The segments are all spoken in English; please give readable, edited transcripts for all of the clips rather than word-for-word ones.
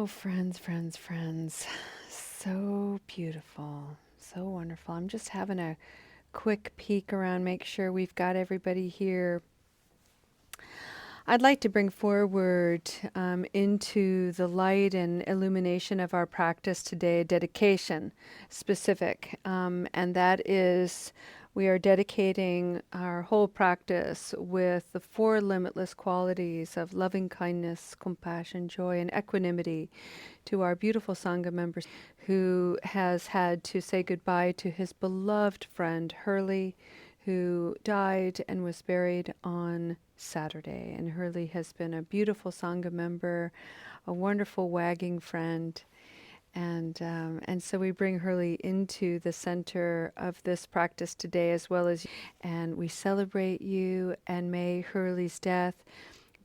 Oh, friends, friends, friends. So beautiful. So wonderful. I'm just having a quick peek around, make sure we've got everybody here. I'd like to bring forward into the light and illumination of our practice today a dedication specific, and that is we are dedicating our whole practice with the four limitless qualities of loving kindness, compassion, joy, and equanimity to our beautiful Sangha members who has had to say goodbye to his beloved friend Hurley, who died and was buried on Saturday. And Hurley has been a beautiful Sangha member, a wonderful wagging friend. And so we bring Hurley into the center of this practice today as well as, and we celebrate you, and may Hurley's death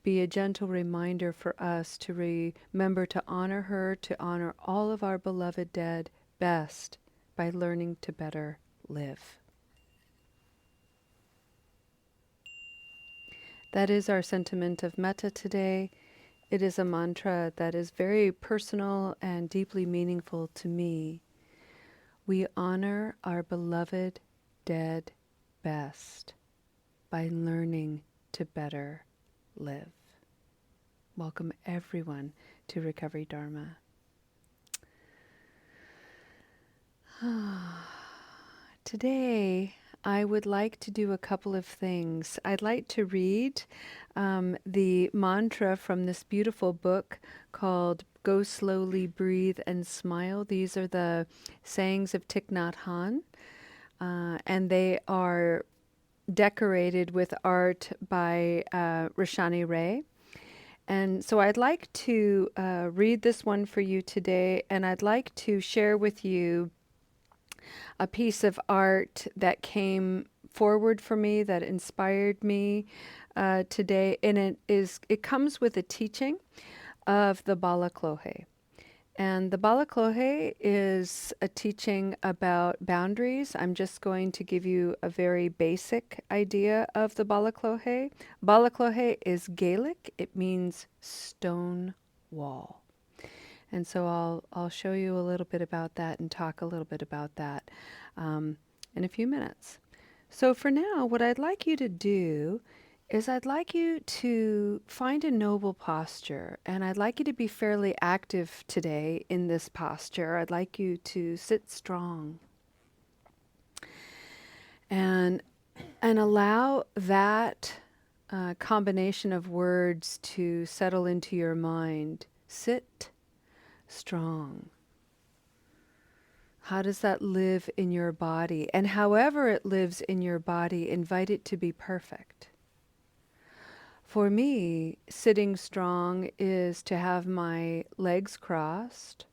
be a gentle reminder for us to remember to honor her, to honor all of our beloved dead best by learning to better live. That is our sentiment of metta today. It is a mantra that is very personal and deeply meaningful to me. We honor our beloved dead best by learning to better live. Welcome everyone to Recovery Dharma. Today, I would like to do a couple of things. I'd like to read the mantra from this beautiful book called Go Slowly, Breathe, and Smile. These are the sayings of Thich Nhat Hanh, and they are decorated with art by Rashani Ray. And so I'd like to read this one for you today, and I'd like to share with you a piece of art that came forward for me that inspired me today, and it comes with a teaching of the Balaklohe. And the Balaklohe is a teaching about boundaries. I'm just going to give you a very basic idea of the Balaklohe. Balaklohe is Gaelic. It means stone wall. And so I'll show you a little bit about that and talk a little bit about that in a few minutes. So for now, what I'd like you to do is I'd like you to find a noble posture, and I'd like you to be fairly active today in this posture. I'd like you to sit strong and allow that combination of words to settle into your mind. Sit strong. How does that live in your body? And however it lives in your body, invite it to be perfect. For me, sitting strong is to have my legs crossed,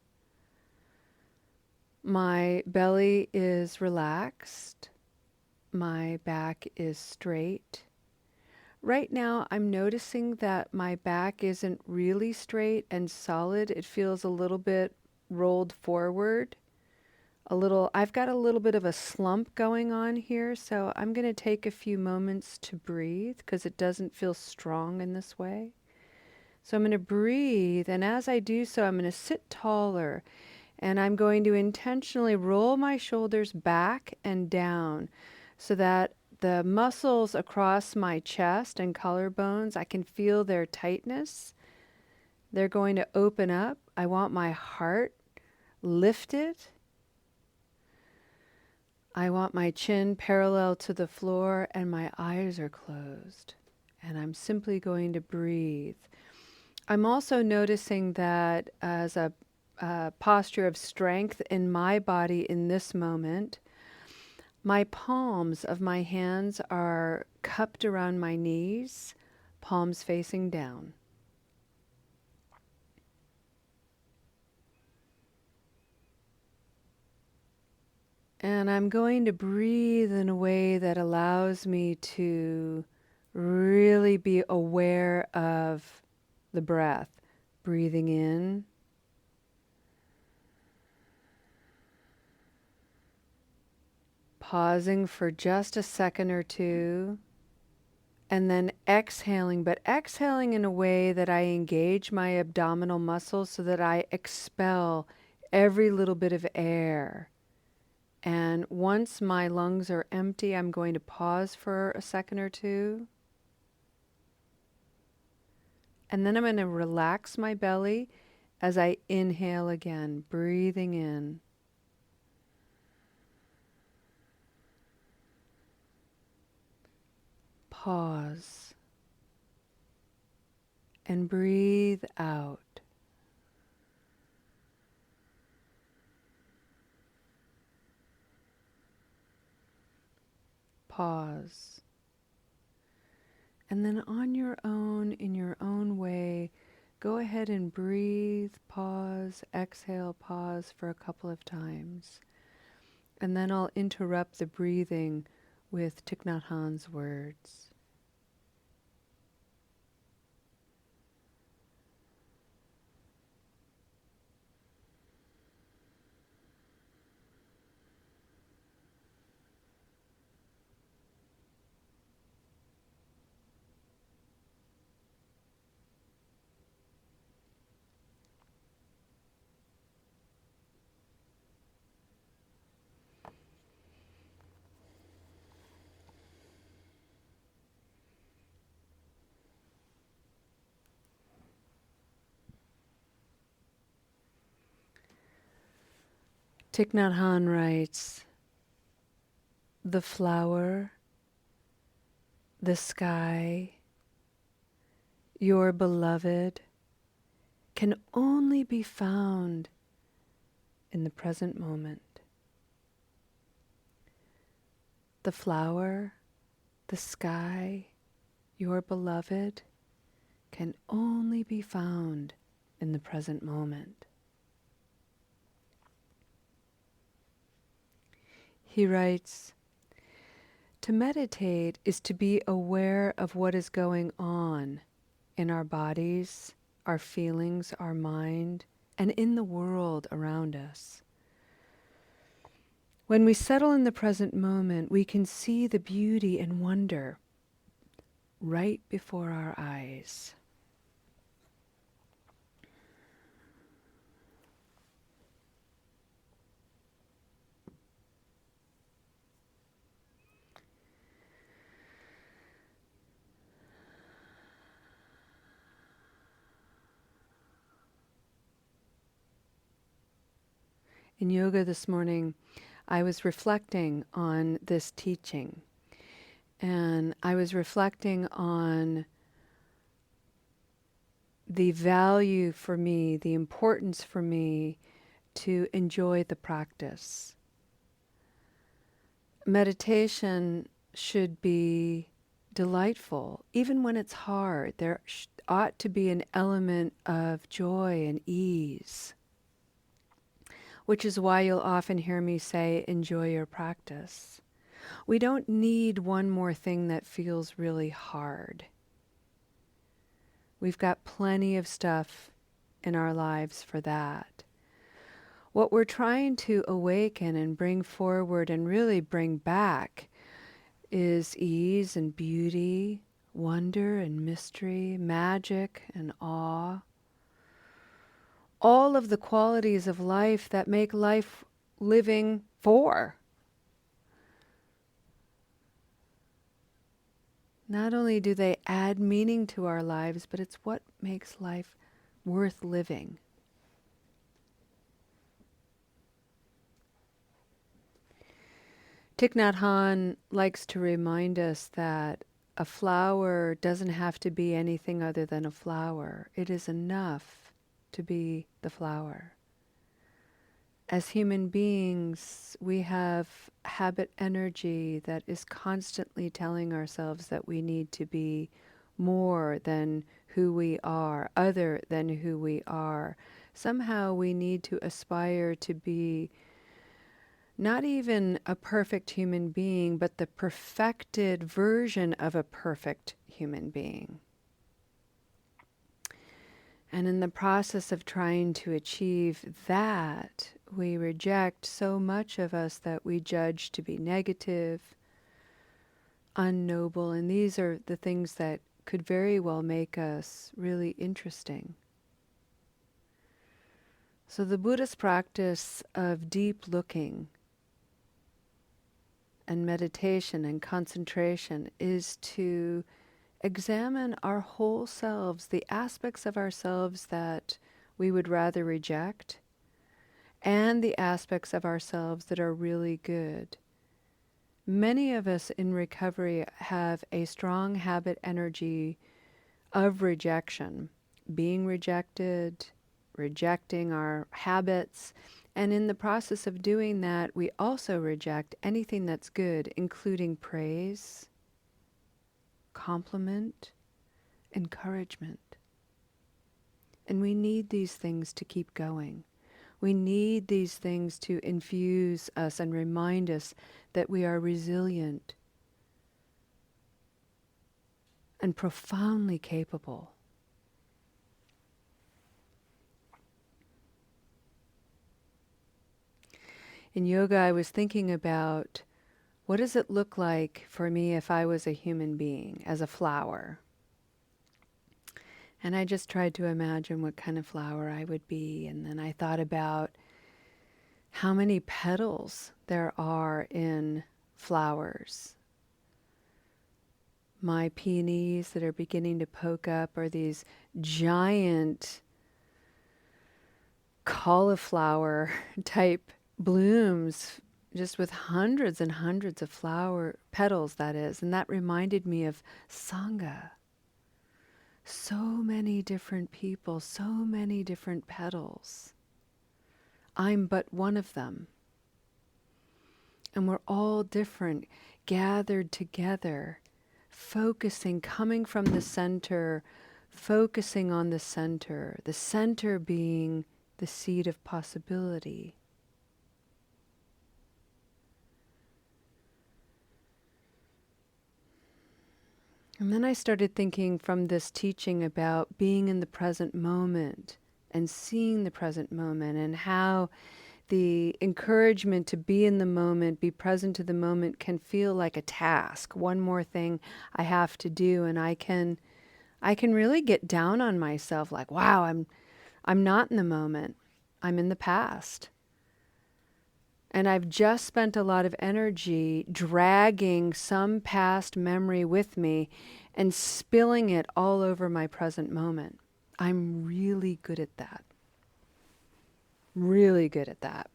my belly is relaxed, my back is straight. Right now, I'm noticing that my back isn't really straight and solid. It feels a little bit rolled forward. I've got a little bit of a slump going on here, so I'm going to take a few moments to breathe because it doesn't feel strong in this way. So I'm going to breathe, and as I do so, I'm going to sit taller, and I'm going to intentionally roll my shoulders back and down so that the muscles across my chest and collarbones, I can feel their tightness. They're going to open up. I want my heart lifted. I want my chin parallel to the floor and my eyes are closed. And I'm simply going to breathe. I'm also noticing that as a posture of strength in my body in this moment, my palms of my hands are cupped around my knees, palms facing down. And I'm going to breathe in a way that allows me to really be aware of the breath. Breathing in, pausing for just a second or two, And then exhaling, but exhaling in a way that I engage my abdominal muscles so that I expel every little bit of air. And once my lungs are empty, I'm going to pause for a second or two. And then I'm going to relax my belly as I inhale again, breathing in. Pause. And breathe out. Pause. And then on your own, in your own way, go ahead and breathe, pause, exhale, pause for a couple of times. And then I'll interrupt the breathing with Thich Nhat Hanh's words. Thich Nhat Hanh writes, "The flower, the sky, your beloved, can only be found in the present moment. The flower, the sky, your beloved, can only be found in the present moment." He writes, "To meditate is to be aware of what is going on in our bodies, our feelings, our mind, and in the world around us. When we settle in the present moment, we can see the beauty and wonder right before our eyes." In yoga this morning, I was reflecting on this teaching, and I was reflecting on the value for me, the importance for me to enjoy the practice. Meditation should be delightful, even when it's hard. There ought to be an element of joy and ease, which is why you'll often hear me say, enjoy your practice. We don't need one more thing that feels really hard. We've got plenty of stuff in our lives for that. What we're trying to awaken and bring forward and really bring back is ease and beauty, wonder and mystery, magic and awe. All of the qualities of life that make life living for. Not only do they add meaning to our lives, but it's what makes life worth living. Thich Nhat Hanh likes to remind us that a flower doesn't have to be anything other than a flower. It is enough to be the flower. As human beings, we have habit energy that is constantly telling ourselves that we need to be more than who we are, other than who we are. Somehow we need to aspire to be not even a perfect human being, but the perfected version of a perfect human being. And in the process of trying to achieve that, we reject so much of us that we judge to be negative, unnoble, and these are the things that could very well make us really interesting. So the Buddhist practice of deep looking and meditation and concentration is to examine our whole selves, the aspects of ourselves that we would rather reject, and the aspects of ourselves that are really good. Many of us in recovery have a strong habit energy of rejection, being rejected, rejecting our habits, and in the process of doing that, we also reject anything that's good, including praise, compliment, encouragement. And we need these things to keep going. We need these things to infuse us and remind us that we are resilient and profoundly capable. In yoga, I was thinking about what does it look like for me if I was a human being, as a flower? And I just tried to imagine what kind of flower I would be. And then I thought about how many petals there are in flowers. My peonies that are beginning to poke up are these giant cauliflower type blooms, just with hundreds and hundreds of flower petals, that is. And that reminded me of Sangha. So many different people, so many different petals. I'm but one of them. And we're all different, gathered together, focusing, coming from the center, focusing on the center being the seed of possibility. And then I started thinking from this teaching about being in the present moment and seeing the present moment, and how the encouragement to be in the moment, be present to the moment, can feel like a task, one more thing I have to do, and I can really get down on myself, like, wow, I'm not in the moment. I'm in the past. And I've just spent a lot of energy dragging some past memory with me and spilling it all over my present moment. I'm really good at that. Really good at that.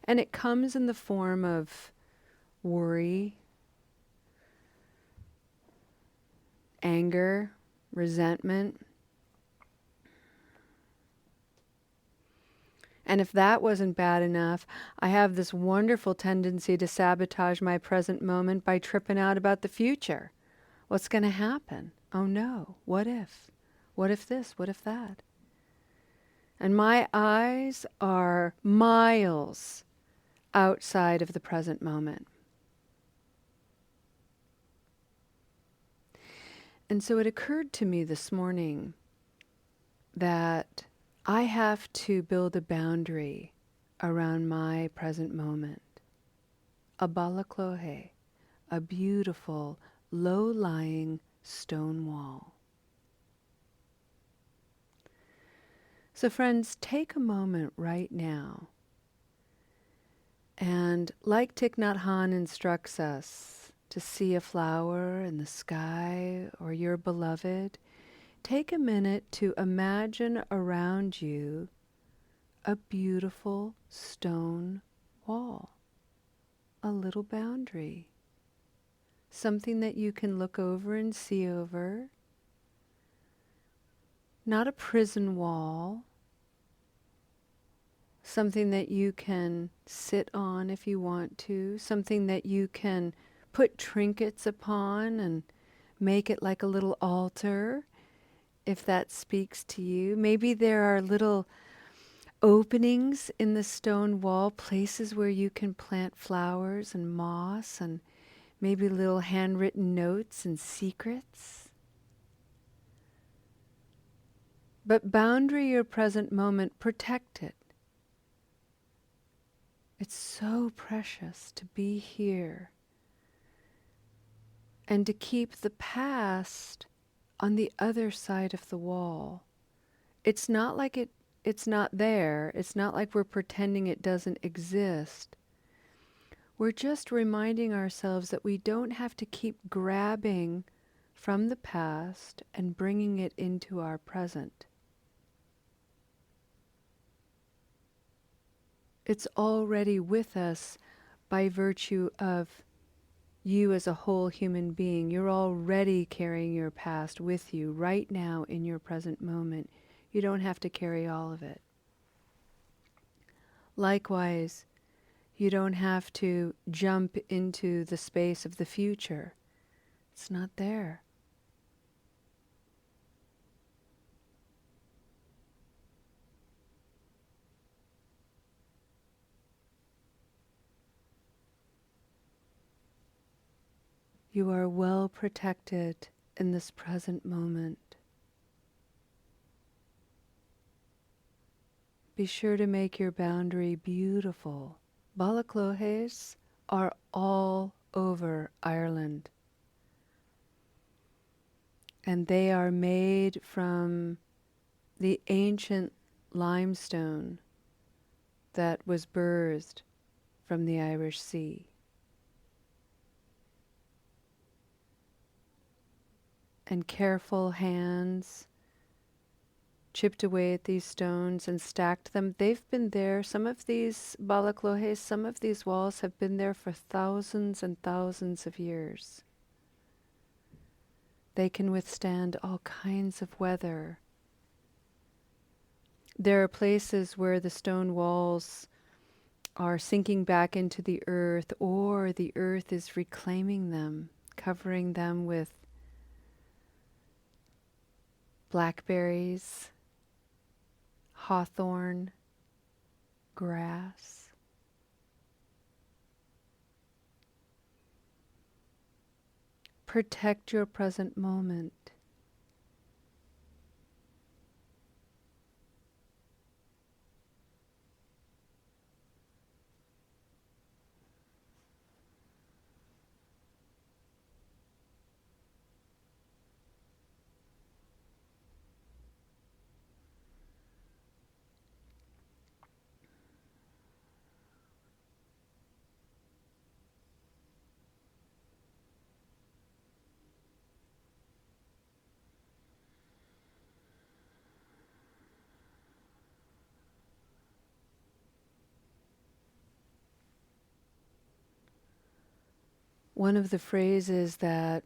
And it comes in the form of worry, anger, resentment. And if that wasn't bad enough, I have this wonderful tendency to sabotage my present moment by tripping out about the future. What's going to happen? Oh no, what if? What if this? What if that? And my eyes are miles outside of the present moment. And so it occurred to me this morning that I have to build a boundary around my present moment. A balaklohe, a beautiful, low-lying stone wall. So friends, take a moment right now, and like Thich Nhat Hanh instructs us to see a flower in the sky or your beloved, take a minute to imagine around you a beautiful stone wall, a little boundary, something that you can look over and see over. Not a prison wall, something that you can sit on if you want to, something that you can put trinkets upon and make it like a little altar, if that speaks to you. Maybe there are little openings in the stone wall, places where you can plant flowers and moss and maybe little handwritten notes and secrets. But boundary your present moment, protect it. It's so precious to be here, and to keep the past on the other side of the wall. It's not like it's not there. It's not like we're pretending it doesn't exist. We're just reminding ourselves that we don't have to keep grabbing from the past and bringing it into our present. It's already with us by virtue of you as a whole human being. You're already carrying your past with you right now in your present moment. You don't have to carry all of it. Likewise, you don't have to jump into the space of the future. It's not there. You are well protected in this present moment. Be sure to make your boundary beautiful. Balaclohes are all over Ireland, and they are made from the ancient limestone that was birthed from the Irish Sea. And careful hands chipped away at these stones and stacked them. They've been there, some of these balaclohes, some of these walls have been there for thousands and thousands of years. They can withstand all kinds of weather. There are places where the stone walls are sinking back into the earth, or the earth is reclaiming them, covering them with blackberries, hawthorn, grass. Protect your present moment. One of the phrases that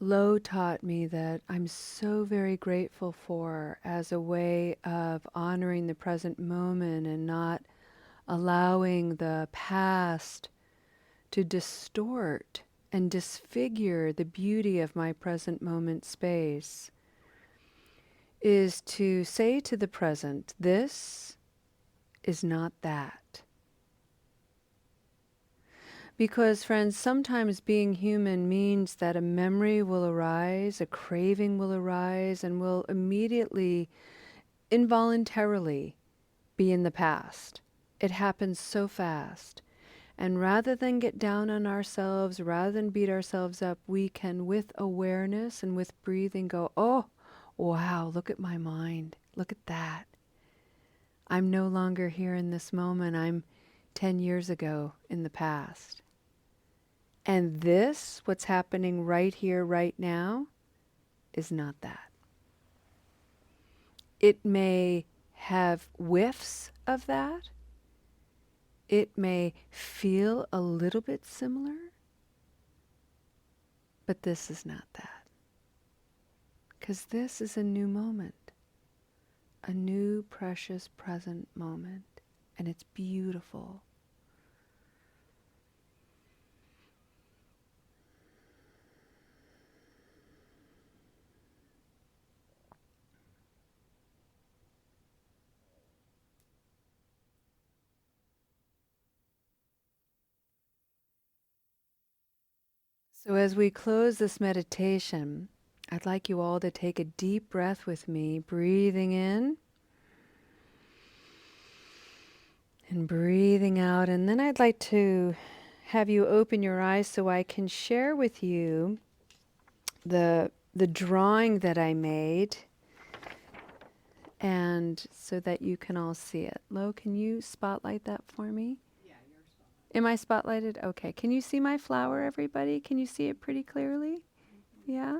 Lo taught me that I'm so very grateful for as a way of honoring the present moment and not allowing the past to distort and disfigure the beauty of my present moment space, is to say to the present, this is not that. Because, friends, sometimes being human means that a memory will arise, a craving will arise, and will immediately, involuntarily, be in the past. It happens so fast. And rather than get down on ourselves, rather than beat ourselves up, we can, with awareness and with breathing, go, oh, wow, look at my mind. Look at that. I'm no longer here in this moment. I'm 10 years ago in the past. And this, what's happening right here, right now, is not that. It may have whiffs of that. It may feel a little bit similar, but this is not that. Because this is a new moment, a new precious present moment, and it's beautiful. So as we close this meditation, I'd like you all to take a deep breath with me, breathing in and breathing out. And then I'd like to have you open your eyes so I can share with you the drawing that I made, and so that you can all see it. Lo, can you spotlight that for me? Am I spotlighted? Okay. Can you see my flower, everybody? Can you see it pretty clearly? Yeah?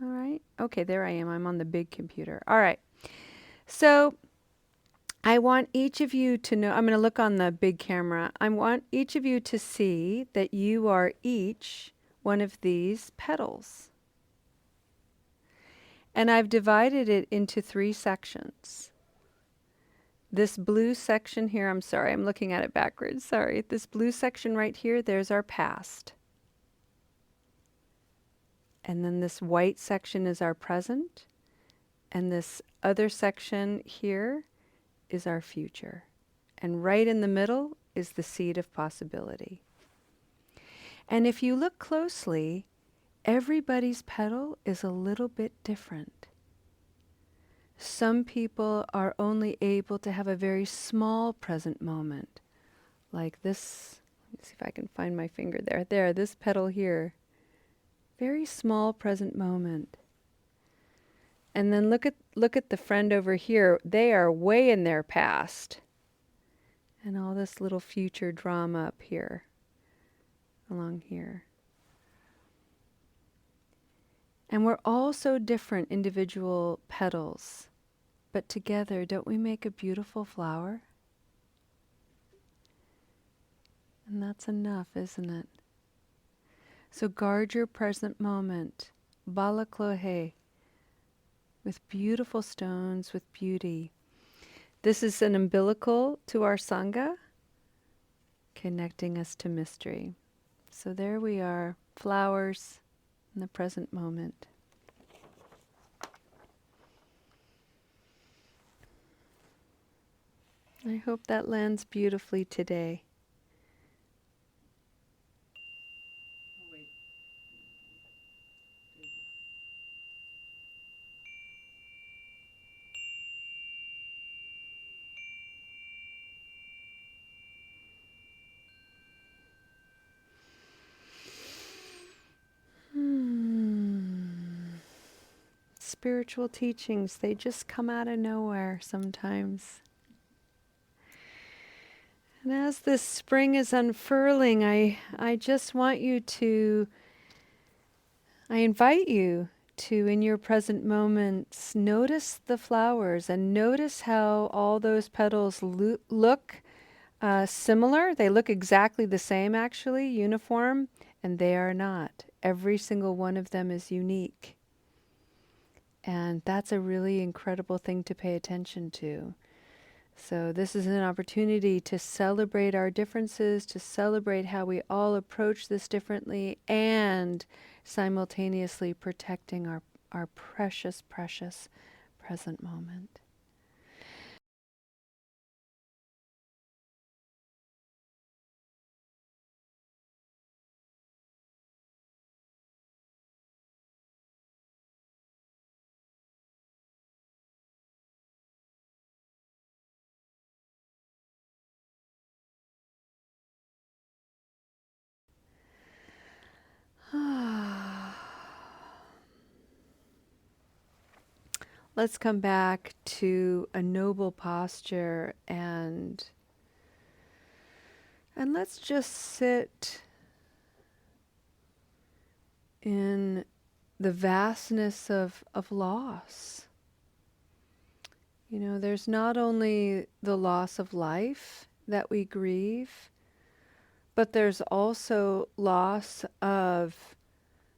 All right. Okay, there I am. I'm on the big computer. All right. So I want each of you to know, I'm going to look on the big camera. I want each of you to see that you are each one of these petals. And I've divided it into 3 sections. This blue section here, I'm sorry, I'm looking at it backwards, sorry. This blue section right here, there's our past. And then this white section is our present. And this other section here is our future. And right in the middle is the seed of possibility. And if you look closely, everybody's petal is a little bit different. Some people are only able to have a very small present moment, like this. Let me see if I can find my finger there. There, this petal here. Very small present moment. And then look at the friend over here. They are way in their past. And all this little future drama up here, along here. And we're all so different individual petals. But together, don't we make a beautiful flower? And that's enough, isn't it? So guard your present moment, balaklohe, with beautiful stones, with beauty. This is an umbilical to our Sangha, connecting us to mystery. So there we are, flowers in the present moment. I hope that lands beautifully today. Spiritual teachings, they just come out of nowhere sometimes. And as this spring is unfurling, I just want you to, I invite you to, in your present moments, notice the flowers and notice how all those petals look similar. They look exactly the same, actually, uniform, and they are not. Every single one of them is unique. And that's a really incredible thing to pay attention to. So this is an opportunity to celebrate our differences, to celebrate how we all approach this differently, and simultaneously protecting our precious, precious present moment. Let's come back to a noble posture and let's just sit in the vastness of loss. You know, there's not only the loss of life that we grieve, but there's also loss of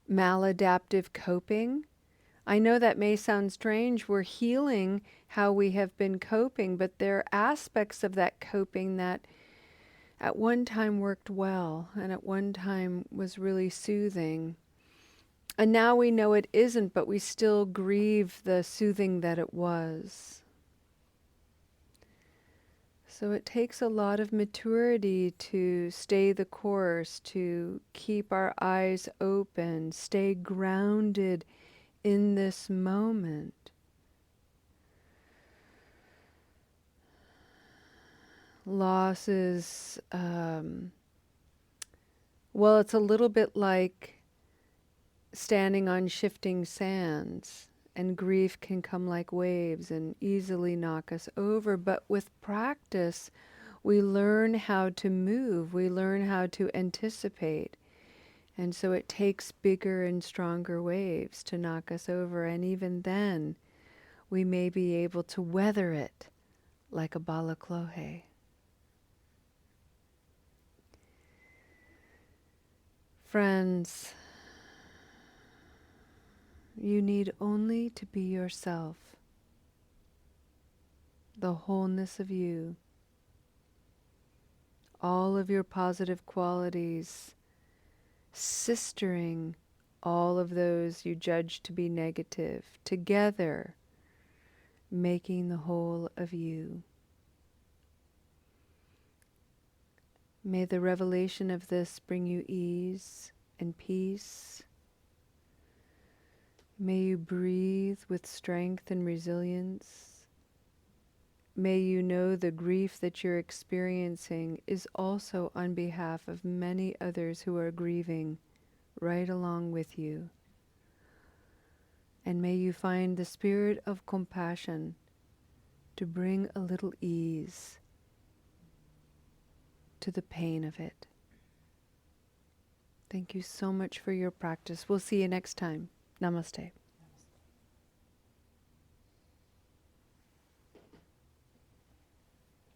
maladaptive coping. I know that may sound strange. We're healing how we have been coping, but there are aspects of that coping that at one time worked well and at one time was really soothing. And now we know it isn't, but we still grieve the soothing that it was. So it takes a lot of maturity to stay the course, to keep our eyes open, stay grounded in this moment. Loss is, well, it's a little bit like standing on shifting sands, and grief can come like waves and easily knock us over. But with practice, we learn how to move, we learn how to anticipate. And so it takes bigger and stronger waves to knock us over. And even then, we may be able to weather it like a balaclava. Friends, you need only to be yourself, the wholeness of you, all of your positive qualities, sistering all of those you judge to be negative, together making the whole of you. May the revelation of this bring you ease and peace. May you breathe with strength and resilience. May you know the grief that you're experiencing is also on behalf of many others who are grieving right along with you. And may you find the spirit of compassion to bring a little ease to the pain of it. Thank you so much for your practice. We'll see you next time. Namaste.